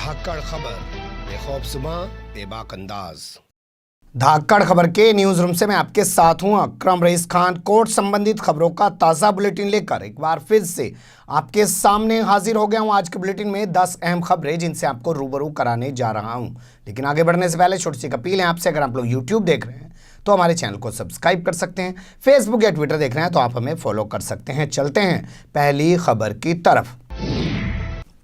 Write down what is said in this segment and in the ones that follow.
धाकड़ खबर, बेखौफज़ुबां, बेबाक अंदाज। धाकड़ खबर के न्यूज रूम से मैं आपके साथ हूं अकरम रईस खान। कोर्ट संबंधित खबरों का ताज़ा बुलेटिन लेकर एक बार फिर से आपके सामने हाजिर हो गया हूं। आज के बुलेटिन में 10 अहम खबरें जिनसे आपको रूबरू कराने जा रहा हूं। लेकिन आगे बढ़ने से पहले छोटी सी अपील है आपसे, अगर आप लोग यूट्यूब देख रहे हैं तो हमारे चैनल को सब्सक्राइब कर सकते हैं, फेसबुक या ट्विटर देख रहे हैं तो आप हमें फॉलो कर सकते हैं। चलते हैं पहली खबर की तरफ।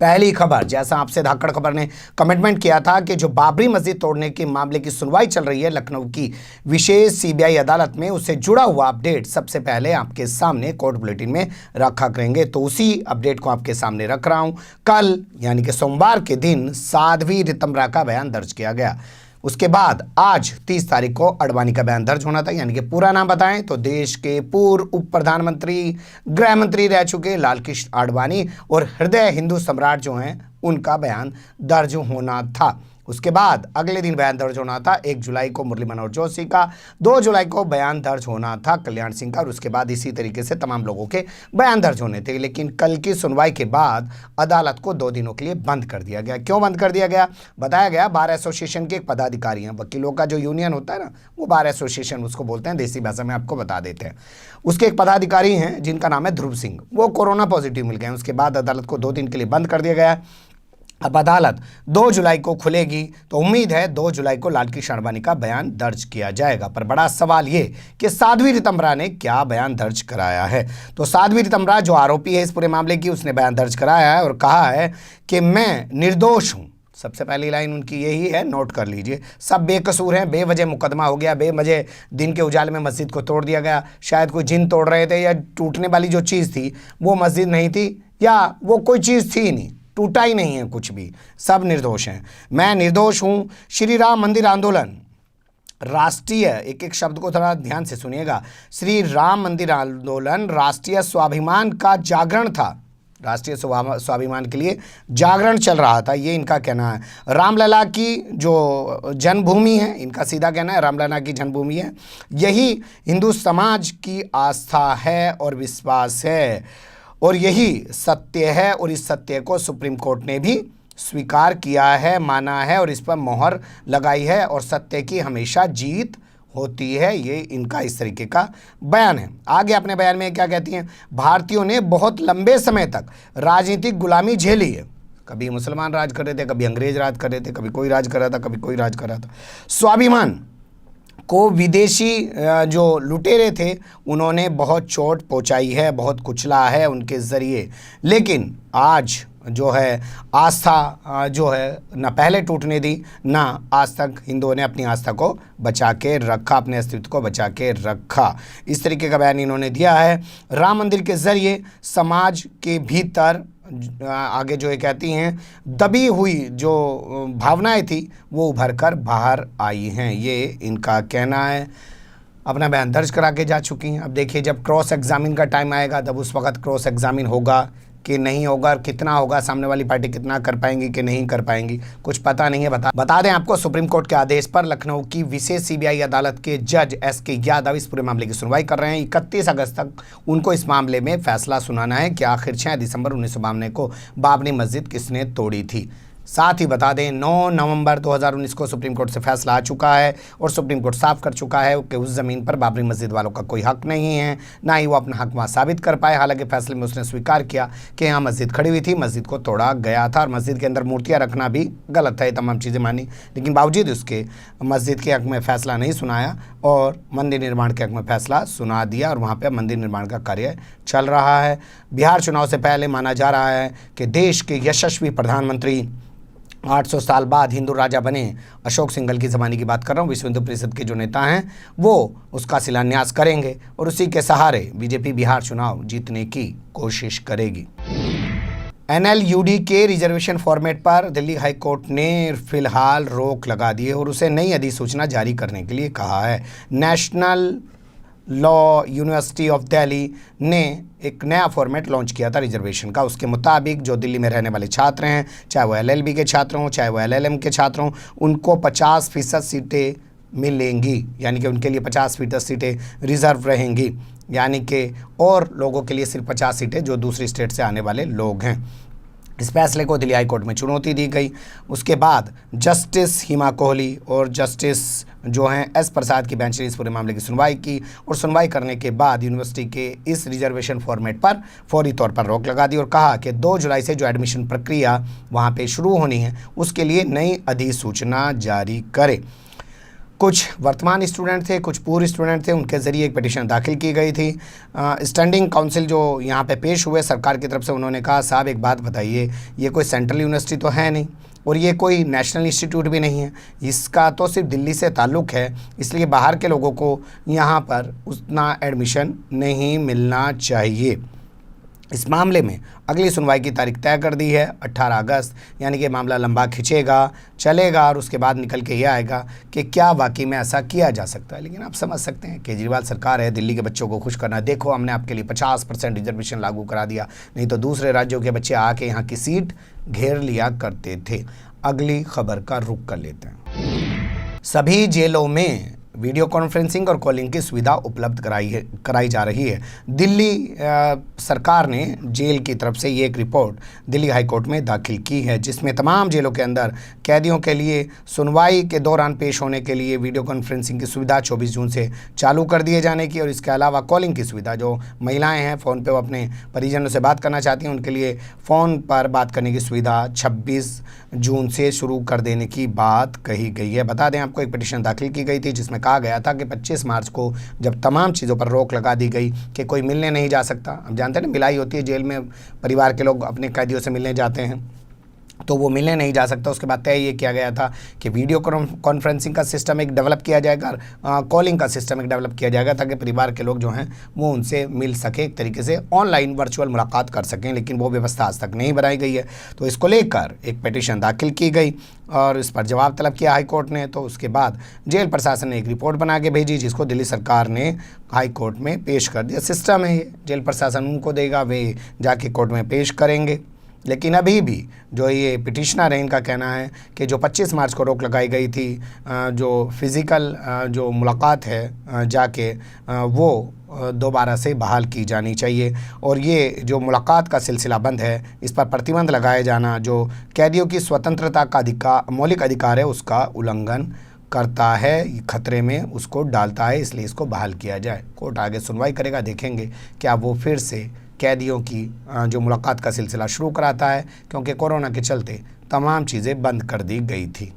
पहली खबर, जैसा आपसे धाकड़ खबर ने कमिटमेंट किया था कि जो बाबरी मस्जिद तोड़ने के मामले की सुनवाई चल रही है लखनऊ की विशेष सीबीआई अदालत में, उससे जुड़ा हुआ अपडेट सबसे पहले आपके सामने कोर्ट बुलेटिन में रखा करेंगे। तो उसी अपडेट को आपके सामने रख रहा हूं। कल यानी कि सोमवार के दिन साध्वी रितंबरा का बयान दर्ज किया गया। उसके बाद आज 30 तारीख को अडवाणी का बयान दर्ज होना था। यानी कि पूरा नाम बताएं तो देश के पूर्व उप प्रधानमंत्री, गृह मंत्री रह चुके लाल कृष्ण आडवाणी और हृदय हिंदू सम्राट जो हैं उनका बयान दर्ज होना था। उसके बाद अगले दिन बयान दर्ज होना था 1 जुलाई को मुरली मनोहर जोशी का, 2 जुलाई को बयान दर्ज होना था कल्याण सिंह का, और उसके बाद इसी तरीके से तमाम लोगों के बयान दर्ज होने थे। लेकिन कल की सुनवाई के बाद अदालत को 2 दिनों के लिए बंद कर दिया गया। क्यों बंद कर दिया गया? बताया गया बार एसोसिएशन के एक पदाधिकारी हैं, वकीलों का जो यूनियन होता है ना, वो बार एसोसिएशन उसको बोलते हैं, देसी भाषा में आपको बता देते हैं। उसके एक पदाधिकारी हैं जिनका नाम है ध्रुव सिंह, वो कोरोना पॉजिटिव मिल गए। उसके बाद अदालत को 2 दिन के लिए बंद कर दिया गया। अब अदालत 2 जुलाई को खुलेगी तो उम्मीद है 2 जुलाई को लाल कृष्ण आडवाणी का बयान दर्ज किया जाएगा। पर बड़ा सवाल ये कि साध्वी रितंबरा ने क्या बयान दर्ज कराया है। तो साध्वी रितंबरा जो आरोपी है इस पूरे मामले की, उसने बयान दर्ज कराया है और कहा है कि मैं निर्दोष हूं। सबसे पहली लाइन उनकी यही है, नोट कर लीजिए। सब बेकसूर हैं, बेवजह मुकदमा हो गया, बेवजह दिन के उजाले में मस्जिद को तोड़ दिया गया। शायद कोई जिन तोड़ रहे थे या टूटने वाली जो चीज़ थी वो मस्जिद नहीं थी या वो कोई चीज़ थी ही नहीं, टूटा ही नहीं है कुछ भी, सब निर्दोष हैं। मैं निर्दोष हूं। श्री राम मंदिर आंदोलन राष्ट्रीय, एक एक शब्द को थोड़ा ध्यान से सुनिएगा, श्री राम मंदिर आंदोलन राष्ट्रीय स्वाभिमान का जागरण था। राष्ट्रीय स्वाभिमान के लिए जागरण चल रहा था, ये इनका कहना है। रामलला की जो जन्मभूमि है, इनका सीधा कहना है रामलला की जन्मभूमि है, यही हिंदू समाज की आस्था है और विश्वास है और यही सत्य है। और इस सत्य को सुप्रीम कोर्ट ने भी स्वीकार किया है, माना है और इस पर मोहर लगाई है और सत्य की हमेशा जीत होती है। ये इनका इस तरीके का बयान है। आगे अपने बयान में क्या कहती हैं? भारतीयों ने बहुत लंबे समय तक राजनीतिक गुलामी झेली है। कभी मुसलमान राज कर रहे थे, कभी अंग्रेज राज कर रहे थे, कभी कोई राज कर रहा था, कभी कोई राज कर रहा था। स्वाभिमान को विदेशी जो लुटेरे थे उन्होंने बहुत चोट पहुंचाई है, बहुत कुचला है उनके ज़रिए। लेकिन आज जो है आस्था जो है ना पहले टूटने दी, ना आज तक हिंदुओं ने अपनी आस्था को बचा के रखा, अपने अस्तित्व को बचा के रखा। इस तरीके का बयान इन्होंने दिया है। राम मंदिर के ज़रिए समाज के भीतर आगे जो ये कहती हैं दबी हुई जो भावनाएं थी वो उभर कर बाहर आई हैं, ये इनका कहना है। अपना बयान दर्ज करा के जा चुकी हैं। अब देखिए जब क्रॉस एग्जामिन का टाइम आएगा तब उस वक्त क्रॉस एग्जामिन होगा कि नहीं होगा, कितना होगा, सामने वाली पार्टी कितना कर पाएंगी कि नहीं कर पाएंगी, कुछ पता नहीं है। बता दें आपको, सुप्रीम कोर्ट के आदेश पर लखनऊ की विशेष सीबीआई अदालत के जज एसके यादव इस पूरे मामले की सुनवाई कर रहे हैं। 31 अगस्त तक उनको इस मामले में फैसला सुनाना है कि आखिर 6 दिसंबर 1992 को बाबरी मस्जिद किसने तोड़ी थी। साथ ही बता दें 9 नवंबर 2019 को सुप्रीम कोर्ट से फैसला आ चुका है और सुप्रीम कोर्ट साफ कर चुका है कि उस ज़मीन पर बाबरी मस्जिद वालों का कोई हक नहीं है, ना ही वो अपना हक वहाँ साबित कर पाए। हालांकि फैसले में उसने स्वीकार किया कि यहाँ मस्जिद खड़ी हुई थी, मस्जिद को तोड़ा गया था और मस्जिद के अंदर मूर्तियाँ रखना भी गलत था। ये तमाम चीज़ें मानी, लेकिन बावजूद उसके मस्जिद के हक में फ़ैसला नहीं सुनाया और मंदिर निर्माण के हक में फ़ैसला सुना दिया और वहाँ पर मंदिर निर्माण का कार्य चल रहा है। बिहार चुनाव से पहले माना जा रहा है कि देश के यशस्वी प्रधानमंत्री 800 साल बाद हिंदू राजा बने अशोक सिंघल की ज़माने की बात कर रहा हूँ, विश्व हिंदू परिषद के जो नेता हैं वो उसका शिलान्यास करेंगे और उसी के सहारे बीजेपी बिहार चुनाव जीतने की कोशिश करेगी। एनएलयूडी के रिजर्वेशन फॉर्मेट पर दिल्ली हाई कोर्ट ने फिलहाल रोक लगा दी है और उसे नई अधिसूचना जारी करने के लिए कहा है। National law university of Delhi ने एक नया फॉर्मेट लॉन्च किया था रिजर्वेशन का। उसके मुताबिक जो दिल्ली में रहने वाले छात्र हैं, चाहे वो एलएलबी के छात्र हों, चाहे वो एलएलएम के छात्र हों, उनको 50% सीटें मिलेंगी। यानी कि उनके लिए 50% सीटें रिजर्व रहेंगी, यानी कि और लोगों के लिए सिर्फ 50 सीटें जो दूसरी स्टेट से आने वाले लोग हैं। इस फैसले को दिल्ली हाईकोर्ट में चुनौती दी गई। उसके बाद जस्टिस हिमा कोहली और जस्टिस जो हैं एस प्रसाद की बेंच ने इस पूरे मामले की सुनवाई की और सुनवाई करने के बाद यूनिवर्सिटी के इस रिजर्वेशन फॉर्मेट पर फौरी तौर पर रोक लगा दी और कहा कि 2 जुलाई से जो एडमिशन प्रक्रिया वहाँ पे शुरू होनी है उसके लिए नई अधिसूचना जारी करे। कुछ वर्तमान स्टूडेंट थे, कुछ पूर्व स्टूडेंट थे, उनके ज़रिए एक पिटीशन दाखिल की गई थी। स्टैंडिंग काउंसिल जो यहाँ पे पेश हुए सरकार की तरफ से, उन्होंने कहा साहब एक बात बताइए, ये कोई सेंट्रल यूनिवर्सिटी तो है नहीं और ये कोई नेशनल इंस्टीट्यूट भी नहीं है, इसका तो सिर्फ दिल्ली से ताल्लुक़ है, इसलिए बाहर के लोगों को यहाँ पर उतना एडमिशन नहीं मिलना चाहिए। इस मामले में अगली सुनवाई की तारीख तय कर दी है 18 अगस्त, यानी कि मामला लंबा खिंचेगा, चलेगा और उसके बाद निकल के ये आएगा कि क्या वाकई में ऐसा किया जा सकता है। लेकिन आप समझ सकते हैं केजरीवाल सरकार है, दिल्ली के बच्चों को खुश करना, देखो हमने आपके लिए 50% रिजर्वेशन लागू करा दिया, नहीं तो दूसरे राज्यों के बच्चे आके यहाँ की सीट घेर लिया करते थे। अगली खबर का रुख कर लेते हैं। सभी जेलों में वीडियो कॉन्फ्रेंसिंग और कॉलिंग की सुविधा उपलब्ध कराई जा रही है। दिल्ली सरकार ने जेल की तरफ से ये एक रिपोर्ट दिल्ली हाई कोर्ट में दाखिल की है, जिसमें तमाम जेलों के अंदर कैदियों के लिए सुनवाई के दौरान पेश होने के लिए वीडियो कॉन्फ्रेंसिंग की सुविधा 24 जून से चालू कर दिए जाने की और इसके अलावा कॉलिंग की सुविधा, जो महिलाएँ हैं फ़ोन पर वो अपने परिजनों से बात करना चाहती हैं उनके लिए फ़ोन पर बात करने की सुविधा 26 जून से शुरू कर देने की बात कही गई है। बता दें आपको, एक पिटीशन दाखिल की गई थी जिसमें कहा गया था कि 25 मार्च को जब तमाम चीज़ों पर रोक लगा दी गई कि कोई मिलने नहीं जा सकता, अब जानते हैं ना मिलाई होती है जेल में, परिवार के लोग अपने कैदियों से मिलने जाते हैं तो वो मिलने नहीं जा सकता। उसके बाद तय ये किया गया था कि वीडियो कॉन्फ्रेंसिंग का सिस्टम एक डेवलप किया जाएगा, कॉलिंग का सिस्टम एक डेवलप किया जाएगा ताकि परिवार के लोग जो हैं वो उनसे मिल सके, एक तरीके से ऑनलाइन वर्चुअल मुलाकात कर सकें, लेकिन वो व्यवस्था आज तक नहीं बनाई गई है। तो इसको लेकर एक पिटीशन दाखिल की गई और इस पर जवाब तलब किया हाई कोर्ट ने। तो उसके बाद जेल प्रशासन ने एक रिपोर्ट बना के भेजी जिसको दिल्ली सरकार ने हाई कोर्ट में पेश कर दिया। सिस्टम है ये, जेल प्रशासन उनको देगा, वे जाके कोर्ट में पेश करेंगे। लेकिन अभी भी जो ये पिटिशनर है इनका कहना है कि जो 25 मार्च को रोक लगाई गई थी, जो फिज़िकल जो मुलाकात है जाके वो दोबारा से बहाल की जानी चाहिए और ये जो मुलाकात का सिलसिला बंद है इस पर प्रतिबंध लगाया जाना जो कैदियों की स्वतंत्रता का मौलिक अधिकार है उसका उल्लंघन करता है, खतरे में उसको डालता है, इसलिए इसको बहाल किया जाए। कोर्ट आगे सुनवाई करेगा, देखेंगे क्या वो फिर से कैदियों की जो मुलाकात का सिलसिला शुरू कराता है, क्योंकि कोरोना के चलते तमाम चीज़ें बंद कर दी गई थी।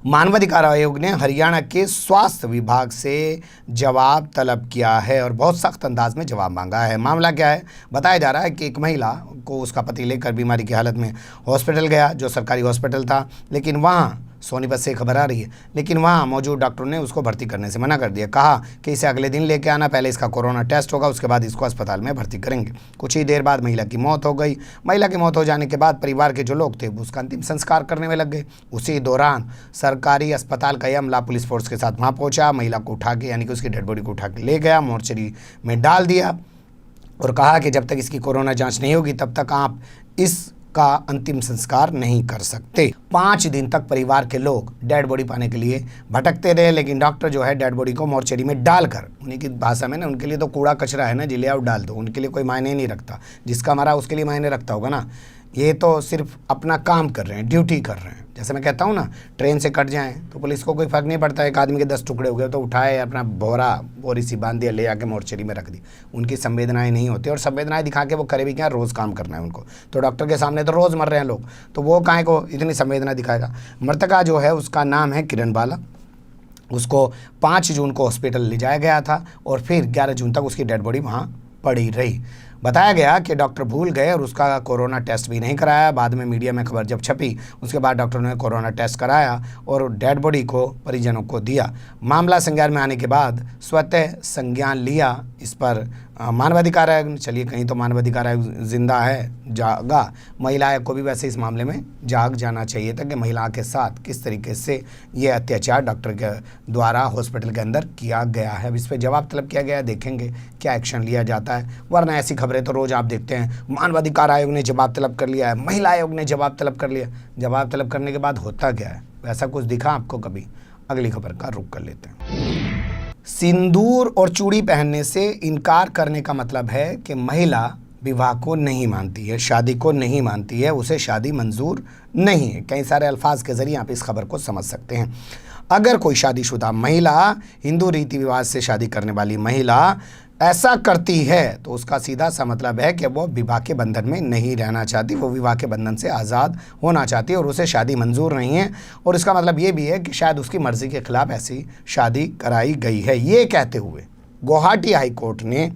मानवाधिकार आयोग ने हरियाणा के स्वास्थ्य विभाग से जवाब तलब किया है और बहुत सख्त अंदाज में जवाब मांगा है। मामला क्या है, बताया जा रहा है कि एक महिला को उसका पति लेकर बीमारी की हालत में हॉस्पिटल गया, जो सरकारी हॉस्पिटल था, लेकिन वहाँ सोनीपत से खबर आ रही है, लेकिन वहाँ मौजूद डॉक्टरों ने उसको भर्ती करने से मना कर दिया। कहा कि इसे अगले दिन लेके आना, पहले इसका कोरोना टेस्ट होगा, उसके बाद इसको अस्पताल में भर्ती करेंगे। कुछ ही देर बाद महिला की मौत हो गई। महिला की मौत हो जाने के बाद परिवार के जो लोग थे वो उसका अंतिम संस्कार करने में लग गए। उसी दौरान सरकारी अस्पताल का अमला पुलिस फोर्स के साथ वहाँ पहुँचा, महिला को उठा के यानी कि उसकी डेड बॉडी को उठा के ले गया, मोर्चरी में डाल दिया और कहा कि जब तक इसकी कोरोना जाँच नहीं होगी तब तक आप इस का अंतिम संस्कार नहीं कर सकते। 5 दिन तक परिवार के लोग डेड बॉडी पाने के लिए भटकते रहे, लेकिन डॉक्टर जो है डेड बॉडी को मोर्चरी में डालकर, उन्हीं की भाषा में ना, उनके लिए तो कूड़ा कचरा है ना, जिले आओ डाल दो, उनके लिए कोई मायने नहीं रखता। जिसका मरा उसके लिए मायने रखता होगा ना। ये तो सिर्फ अपना काम कर रहे हैं, ड्यूटी कर रहे हैं। जैसे मैं कहता हूँ ना, ट्रेन से कट जाएं तो पुलिस को कोई फ़र्क नहीं पड़ता, एक आदमी के 10 टुकड़े हो गए तो उठाए, अपना बोरी सी बांध दिया, ले आके मोर्चरी में रख दी। उनकी संवेदनाएं नहीं होती और संवेदनाएं दिखा के वो करे भी क्या, रोज़ काम करना है उनको। तो डॉक्टर के सामने तो रोज़ मर रहे हैं लोग, तो वो काहे को इतनी संवेदना दिखाएगा। मृतका जो है उसका नाम है किरण बाला। उसको 5 जून को हॉस्पिटल ले जाया गया था और फिर 11 जून तक उसकी डेड बॉडी वहाँ पड़ी रही। बताया गया कि डॉक्टर भूल गए और उसका कोरोना टेस्ट भी नहीं कराया। बाद में मीडिया में खबर जब छपी उसके बाद डॉक्टर ने कोरोना टेस्ट कराया और डेड बॉडी को परिजनों को दिया। मामला संज्ञान में आने के बाद स्वतः संज्ञान लिया इस पर मानवाधिकार आयोग ने। चलिए, कहीं तो मानवाधिकार आयोग जिंदा है, जागा। महिला आयोग को भी वैसे इस मामले में जाग जाना चाहिए था कि महिला के साथ किस तरीके से ये अत्याचार डॉक्टर के द्वारा हॉस्पिटल के अंदर किया गया है। अब इस पर जवाब तलब किया गया है, देखेंगे क्या एक्शन लिया जाता है। वरना ऐसी खबरें तो रोज़ आप देखते हैं, मानवाधिकार आयोग ने जवाब तलब कर लिया है, महिला आयोग ने जवाब तलब कर लिया। जवाब तलब करने के बाद होता क्या है, वैसा कुछ दिखा आपको कभी? अगली खबर का रुख कर लेते हैं। सिंदूर और चूड़ी पहनने से इनकार करने का मतलब है कि महिला विवाह को नहीं मानती है, शादी को नहीं मानती है, उसे शादी मंजूर नहीं है। कई सारे अल्फाज के ज़रिए आप इस खबर को समझ सकते हैं। अगर कोई शादीशुदा महिला, हिंदू रीति रिवाज से शादी करने वाली महिला ऐसा करती है तो उसका सीधा सा मतलब है कि वो विवाह के बंधन में नहीं रहना चाहती, वो विवाह के बंधन से आज़ाद होना चाहती है और उसे शादी मंजूर नहीं है। और इसका मतलब ये भी है कि शायद उसकी मर्ज़ी के खिलाफ ऐसी शादी कराई गई है। ये कहते हुए गुवाहाटी हाई कोर्ट ने,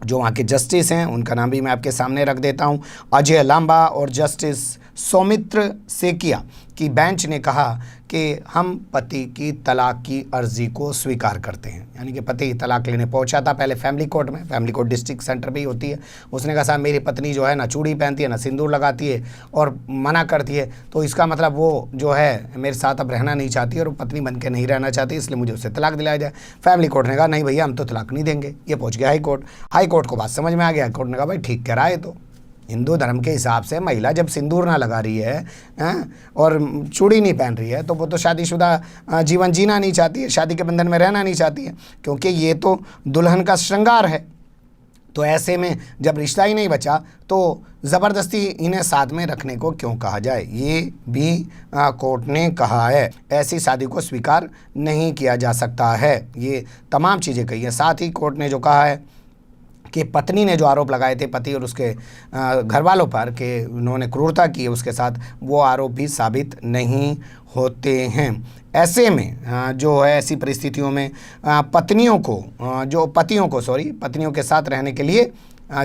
जो वहाँ के जस्टिस हैं उनका नाम भी मैं आपके सामने रख देता हूँ, अजय लांबा और जस्टिस सौमित्र सेकिया की बेंच ने कहा कि हम पति की तलाक की अर्जी को स्वीकार करते हैं। यानी कि पति तलाक लेने पहुंचा था पहले फैमिली कोर्ट में, फैमिली कोर्ट डिस्ट्रिक्ट सेंटर पे ही होती है। उसने कहा साहब मेरी पत्नी जो है ना चूड़ी पहनती है ना सिंदूर लगाती है और मना करती है, तो इसका मतलब वो जो है मेरे साथ अब रहना नहीं चाहती और पत्नी बन के नहीं रहना चाहती, इसलिए मुझे उससे तलाक दिलाया जाए। फैमिली कोर्ट ने कहा नहीं भैया हम तो तलाक नहीं देंगे। ये पहुँच गया हाई कोर्ट। हाई कोर्ट को बात समझ में आ गया। हाई कोर्ट ने कहा भाई ठीक कह रहा है, तो हिंदू धर्म के हिसाब से महिला जब सिंदूर ना लगा रही है और चूड़ी नहीं पहन रही है तो वो तो शादीशुदा जीवन जीना नहीं चाहती है, शादी के बंधन में रहना नहीं चाहती है, क्योंकि ये तो दुल्हन का श्रृंगार है। तो ऐसे में जब रिश्ता ही नहीं बचा तो ज़बरदस्ती इन्हें साथ में रखने को क्यों कहा जाए, ये भी कोर्ट ने कहा है। ऐसी शादी को स्वीकार नहीं किया जा सकता है। ये तमाम चीज़ें कही हैं। साथ ही कोर्ट ने जो कहा है कि पत्नी ने जो आरोप लगाए थे पति और उसके घर वालों पर कि उन्होंने क्रूरता की है उसके साथ, वो आरोप भी साबित नहीं होते हैं। ऐसे में जो है ऐसी परिस्थितियों में पत्नियों के साथ रहने के लिए,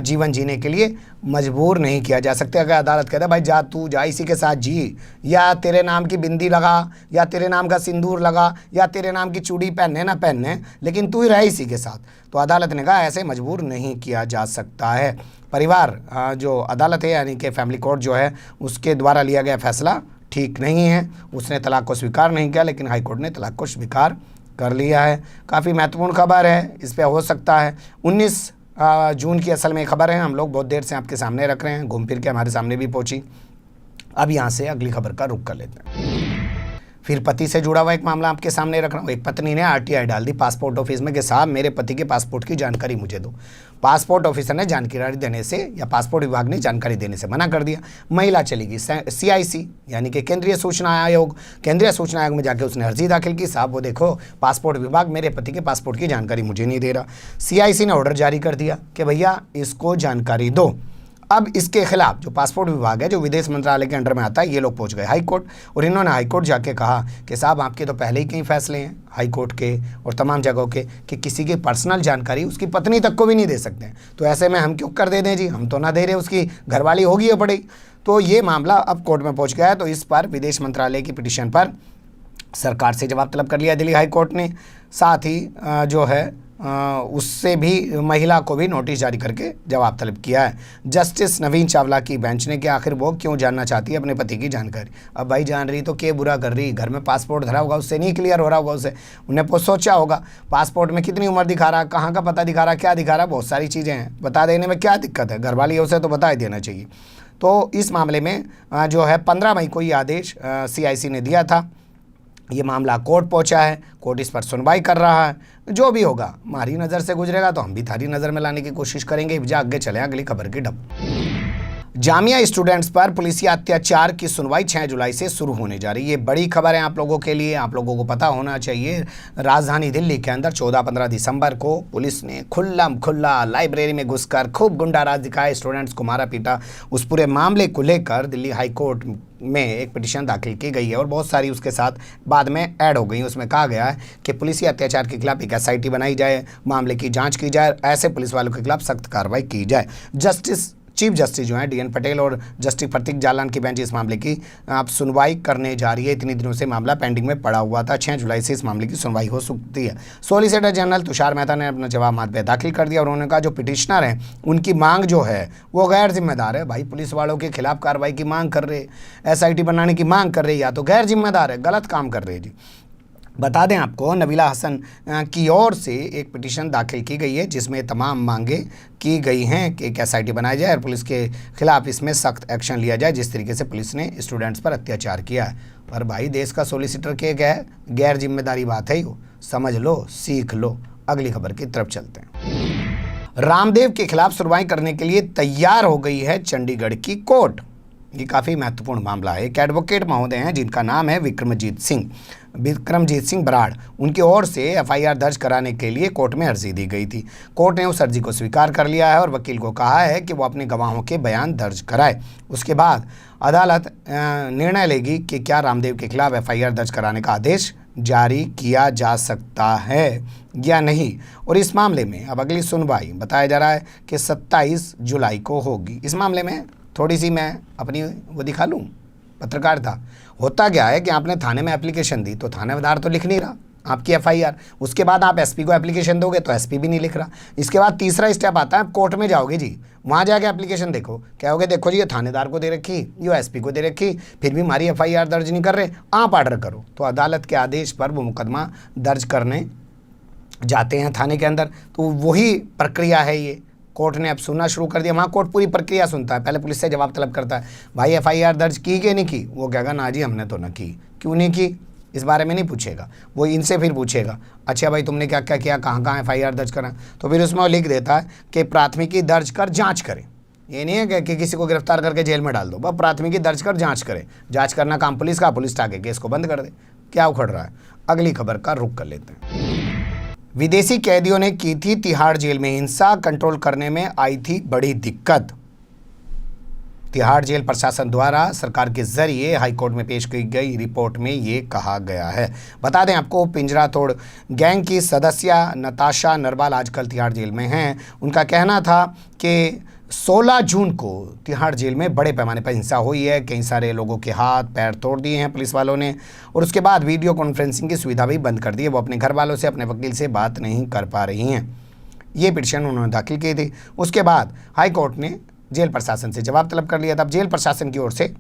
जीवन जीने के लिए मजबूर नहीं किया जा सकता। अगर अदालत कहता है भाई जा तू जा इसी के साथ जी, या तेरे नाम की बिंदी लगा, या तेरे नाम का सिंदूर लगा, या तेरे नाम की चूड़ी पहनने ना पहनने, लेकिन तू ही रह इसी के साथ, तो अदालत ने कहा ऐसे मजबूर नहीं किया जा सकता है। परिवार जो अदालत है यानी कि फैमिली कोर्ट जो है उसके द्वारा लिया गया फैसला ठीक नहीं है। उसने तलाक को स्वीकार नहीं किया, लेकिन हाई कोर्ट ने तलाक को स्वीकार कर लिया है। काफ़ी महत्वपूर्ण खबर है, इस पर हो सकता है 19 जून की असल में खबर है, हम लोग बहुत देर से आपके सामने रख रहे हैं, घूम फिर के हमारे सामने भी पहुंची। अब यहाँ से अगली खबर का रुख कर लेते हैं। फिर पति से जुड़ा हुआ एक मामला आपके सामने रख रहा हूँ। एक पत्नी ने आरटीआई डाल दी पासपोर्ट ऑफिस में कि साहब मेरे पति के पासपोर्ट की जानकारी मुझे दो। पासपोर्ट ऑफिसर ने जानकारी देने से या पासपोर्ट विभाग ने जानकारी देने से मना कर दिया। महिला चलेगी CIC यानी कि केंद्रीय सूचना आयोग में जाके उसने अर्जी दाखिल की, साहब वो देखो पासपोर्ट विभाग मेरे पति के पासपोर्ट की जानकारी मुझे नहीं दे रहा। CIC ने ऑर्डर जारी कर दिया कि भैया इसको जानकारी दो। अब इसके खिलाफ जो पासपोर्ट विभाग है जो विदेश मंत्रालय के अंडर में आता है, ये लोग पहुंच गए हाई कोर्ट और इन्होंने हाई कोर्ट जाके कहा कि साहब आपके तो पहले ही कई फैसले हैं हाई कोर्ट के और तमाम जगहों के कि किसी की पर्सनल जानकारी उसकी पत्नी तक को भी नहीं दे सकते हैं, तो ऐसे में हम क्यों कर दे दें जी, हम तो ना दे रहे, उसकी घरवाली होगी या पड़ेगी। तो ये मामला अब कोर्ट में पहुँच गया है। तो इस पर विदेश मंत्रालय की पिटीशन पर सरकार से जवाब तलब कर लिया दिल्ली हाई कोर्ट ने। साथ ही जो है उससे भी महिला को भी नोटिस जारी करके जवाब तलब किया है। जस्टिस नवीन चावला की बेंच ने कि आखिर वो क्यों जानना चाहती है अपने पति की जानकारी। अब भाई जान रही तो क्या बुरा कर रही, घर में पासपोर्ट धरा होगा उससे नहीं क्लियर हो रहा होगा, उसे उन्हें सोचा होगा पासपोर्ट में कितनी उम्र दिखा रहा, कहाँ का पता दिखा रहा, क्या दिखा रहा, बहुत सारी चीज़ें हैं, बता देने में क्या दिक्कत है, घरवाली उसे तो बता ही देना चाहिए। तो इस मामले में जो है 15 मई को ये आदेश CIC ने दिया था। ये मामला कोर्ट पहुंचा है, कोर्ट इस पर सुनवाई कर रहा है। जो भी होगा हमारी नज़र से गुजरेगा तो हम भी थारी नज़र में लाने की कोशिश करेंगे। आगे चलें अगली खबर की डब। जामिया स्टूडेंट्स पर पुलिसिया अत्याचार की सुनवाई 6 जुलाई से शुरू होने जा रही है। ये बड़ी खबर है आप लोगों के लिए, आप लोगों को पता होना चाहिए। राजधानी दिल्ली के अंदर 14-15 दिसंबर को पुलिस ने खुला लाइब्रेरी में घुसकर खूब गुंडाराज दिखाए, स्टूडेंट्स को मारा पीटा। उस पूरे मामले को लेकर दिल्ली हाई कोर्ट में एक पिटीशन दाखिल की गई है और बहुत सारी उसके साथ बाद में ऐड हो गई। उसमें कहा गया है कि पुलिसिया अत्याचार के खिलाफ एक SIT बनाई जाए, मामले की जाँच की जाए, ऐसे पुलिस वालों के खिलाफ सख्त कार्रवाई की जाए। चीफ जस्टिस जो हैं DN पटेल और जस्टिस प्रतीक जालान की बेंच इस मामले की अब सुनवाई करने जा रही है। इतनी दिनों से मामला पेंडिंग में पड़ा हुआ था, 6 जुलाई से इस मामले की सुनवाई हो सकती है। सॉलिसिटर जनरल तुषार मेहता ने अपना जवाब मामले दाखिल कर दिया और उन्होंने कहा जो पिटिशनर हैं उनकी मांग जो है वो गैर जिम्मेदार है। भाई पुलिस वालों के खिलाफ कार्रवाई की मांग कर रहे, SIT बनाने की मांग कर रहे, या तो गैर जिम्मेदार है, गलत काम कर रहे जी। बता दें आपको नबीला हसन की ओर से एक पिटीशन दाखिल की गई है जिसमें तमाम मांगे की गई हैं कि एक SIT बनाया जाए और पुलिस के खिलाफ इसमें सख्त एक्शन लिया जाए जिस तरीके से पुलिस ने स्टूडेंट्स पर अत्याचार किया है। पर भाई देश का सॉलिसिटर के गैर जिम्मेदारी बात है, समझ लो, सीख लो। अगली खबर की तरफ चलते हैं। रामदेव के खिलाफ सुनवाई करने के लिए तैयार हो गई है चंडीगढ़ की कोर्ट। ये काफ़ी महत्वपूर्ण मामला है। एक एडवोकेट महोदय हैं जिनका नाम है विक्रमजीत सिंह बराड़। उनकी ओर से एफआईआर दर्ज कराने के लिए कोर्ट में अर्जी दी गई थी। कोर्ट ने उस अर्जी को स्वीकार कर लिया है और वकील को कहा है कि वो अपने गवाहों के बयान दर्ज कराए। उसके बाद अदालत निर्णय लेगी कि क्या रामदेव के खिलाफ एफआईआर दर्ज कराने का आदेश जारी किया जा सकता है या नहीं। और इस मामले में अब अगली सुनवाई बताया जा रहा है कि 27 जुलाई को होगी। इस मामले में थोड़ी सी मैं अपनी वो दिखा लूँ, पत्रकारिता। होता क्या है कि आपने थाने में एप्लीकेशन दी तो थानेदार तो लिख नहीं रहा आपकी एफआईआर। उसके बाद आप एसपी को एप्लीकेशन दोगे तो एसपी भी नहीं लिख रहा। इसके बाद तीसरा स्टेप आता है, आप कोर्ट में जाओगे जी, वहाँ जाके एप्लीकेशन देखो, कहोगे देखो जी ये थानेदार को दे रखी, ये एसपी को दे रखी, फिर भी हमारी एफआईआर दर्ज नहीं कर रहे, आप ऑर्डर करो। तो अदालत के आदेश पर वो मुकदमा दर्ज करने जाते हैं थाने के अंदर। तो वही प्रक्रिया है ये। कोर्ट ने अब सुनना शुरू कर दिया। वहाँ कोर्ट पूरी प्रक्रिया सुनता है, पहले पुलिस से जवाब तलब करता है, भाई एफआईआर दर्ज की कि नहीं की। वो कहेगा ना जी हमने तो ना की। क्यों नहीं की इस बारे में नहीं पूछेगा, वो इनसे फिर पूछेगा, अच्छा भाई तुमने क्या क्या किया, कहाँ कहाँ एफआईआर दर्ज करा। तो फिर उसमें वो लिख देता है कि प्राथमिकी दर्ज कर जाँच करें। ये नहीं है कि किसी को गिरफ्तार करके जेल में डाल दो, बस प्राथमिकी दर्ज कर जाँच करें। जाँच करना काम पुलिस का, पुलिस आके केस को बंद कर दे। क्या उखड़ रहा है। अगली खबर का रुख कर लेते हैं। विदेशी कैदियों ने की थी तिहाड़ जेल में हिंसा, कंट्रोल करने में आई थी बड़ी दिक्कत। तिहाड़ जेल प्रशासन द्वारा सरकार के जरिए हाईकोर्ट में पेश की गई रिपोर्ट में ये कहा गया है। बता दें आपको, पिंजरा तोड़ गैंग की सदस्य नताशा नरवाल आजकल तिहाड़ जेल में हैं। उनका कहना था कि 16 जून को तिहाड़ जेल में बड़े पैमाने पर हिंसा हुई है। कई सारे लोगों के हाथ पैर तोड़ दिए हैं पुलिस वालों ने, और उसके बाद वीडियो कॉन्फ्रेंसिंग की सुविधा भी बंद कर दी है। वो अपने घर वालों से, अपने वकील से बात नहीं कर पा रही हैं। ये पिटीशन उन्होंने दाखिल की थी। उसके बाद हाईकोर्ट ने जेल प्रशासन से जवाब तलब कर लिया था। अब जेल प्रशासन की ओर से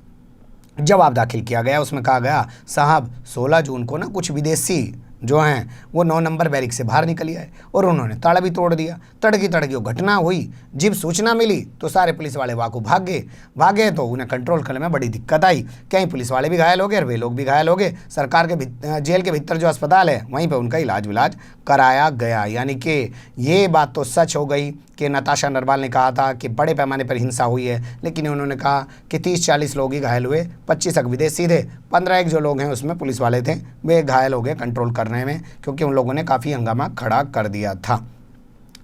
जवाब दाखिल किया गया। उसमें कहा गया साहब 16 जून को ना कुछ विदेशी जो हैं वो 9 नंबर बैरिक से बाहर निकल आए और उन्होंने ताला भी तोड़ दिया। तड़की वो घटना हुई। जब सूचना मिली तो सारे पुलिस वाले वाकू भागे तो उन्हें कंट्रोल करने में बड़ी दिक्कत आई। कई पुलिस वाले भी घायल हो गए और वे लोग भी घायल हो गए। सरकार के जेल के भीतर जो अस्पताल है वहीं पर उनका इलाज कराया गया। यानी कि ये बात तो सच हो गई कि नताशा नरवाल ने कहा था कि बड़े पैमाने पर हिंसा हुई है, लेकिन उन्होंने कहा कि 30-40 लोग ही घायल हुए, 25 विदेशी थे, 15 जो लोग हैं उसमें पुलिस वाले थे, वे घायल हो गए कंट्रोल करने में, क्योंकि उन लोगों ने काफ़ी हंगामा खड़ा कर दिया था।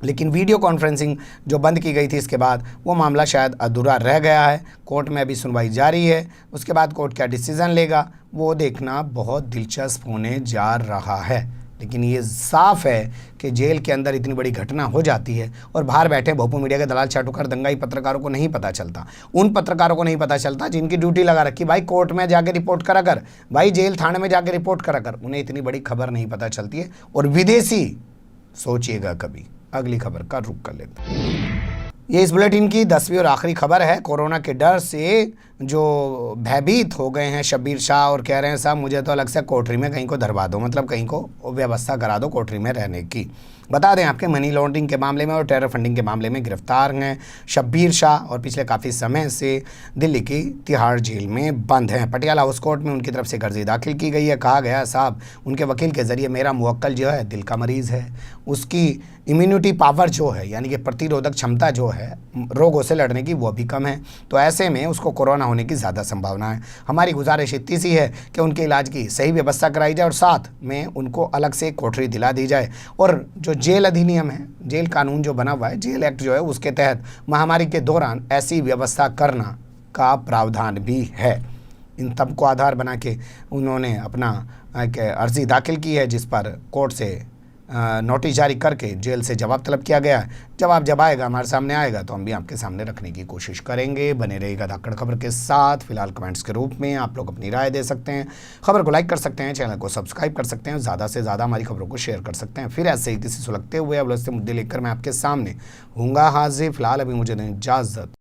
लेकिन वीडियो कॉन्फ्रेंसिंग जो बंद की गई थी इसके बाद वो मामला शायद अधूरा रह गया है। कोर्ट में अभी सुनवाई जारी है। उसके बाद कोर्ट क्या डिसीज़न लेगा वो देखना बहुत दिलचस्प होने जा रहा है। लेकिन ये साफ है कि जेल के अंदर इतनी बड़ी घटना हो जाती है और बाहर बैठे भोपू मीडिया के दलाल चाटुकार दंगाई पत्रकारों को नहीं पता चलता। उन पत्रकारों को नहीं पता चलता जिनकी ड्यूटी लगा रखी, भाई कोर्ट में जाके रिपोर्ट करा कर, भाई जेल थाने में जाके रिपोर्ट करा कर। उन्हें इतनी बड़ी खबर नहीं पता चलती है। और विदेशी सोचिएगा कभी। अगली खबर का रुख कर लेते हैं। ये इस बुलेटिन की 10वीं और आखिरी खबर है। कोरोना के डर से जो भयभीत हो गए हैं शब्बीर शाह और कह रहे हैं साहब मुझे तो अलग से कोठरी में कहीं को धरवा दो, मतलब कहीं को व्यवस्था करा दो कोठरी में रहने की। बता दें आपके मनी लॉन्ड्रिंग के मामले में और टेरर फंडिंग के मामले में गिरफ्तार हैं शब्बीर शाह और पिछले काफ़ी समय से दिल्ली की तिहाड़ जेल में बंद हैं। पटियाला हाउस कोर्ट में उनकी तरफ से अर्जी दाखिल की गई है। कहा गया साहब उनके वकील के ज़रिए मेरा मुवक्किल जो है दिल का मरीज़ है, उसकी इम्यूनिटी पावर जो है यानी कि प्रतिरोधक क्षमता जो है रोगों से लड़ने की वो भी कम है, तो ऐसे में उसको कोरोना होने की ज़्यादा संभावना है। हमारी गुजारिश इतनी सी है कि उनके इलाज की सही व्यवस्था कराई जाए और साथ में उनको अलग से कोठरी दिला दी जाए। और जो जेल अधिनियम है, जेल कानून जो बना हुआ है, जेल एक्ट जो है, उसके तहत महामारी के दौरान ऐसी व्यवस्था करना का प्रावधान भी है। इन तब को आधार बना के उन्होंने अपना अर्जी दाखिल की है, जिस पर कोर्ट से नोटिस जारी करके जेल से जवाब तलब किया गया है। जवाब जब आएगा हमारे सामने आएगा तो हम भी आपके सामने रखने की कोशिश करेंगे। बने रहिएगा धाकड़ खबर के साथ। फिलहाल कमेंट्स के रूप में आप लोग अपनी राय दे सकते हैं, खबर को लाइक कर सकते हैं, चैनल को सब्सक्राइब कर सकते हैं, ज़्यादा से ज़्यादा हमारी खबरों को शेयर कर सकते हैं। फिर ऐसे ही किसी सुलगते हुए अब मुद्दे लेकर मैं आपके सामने हूँगा हाजिर। फिलहाल अभी मुझे दें इजाज़त।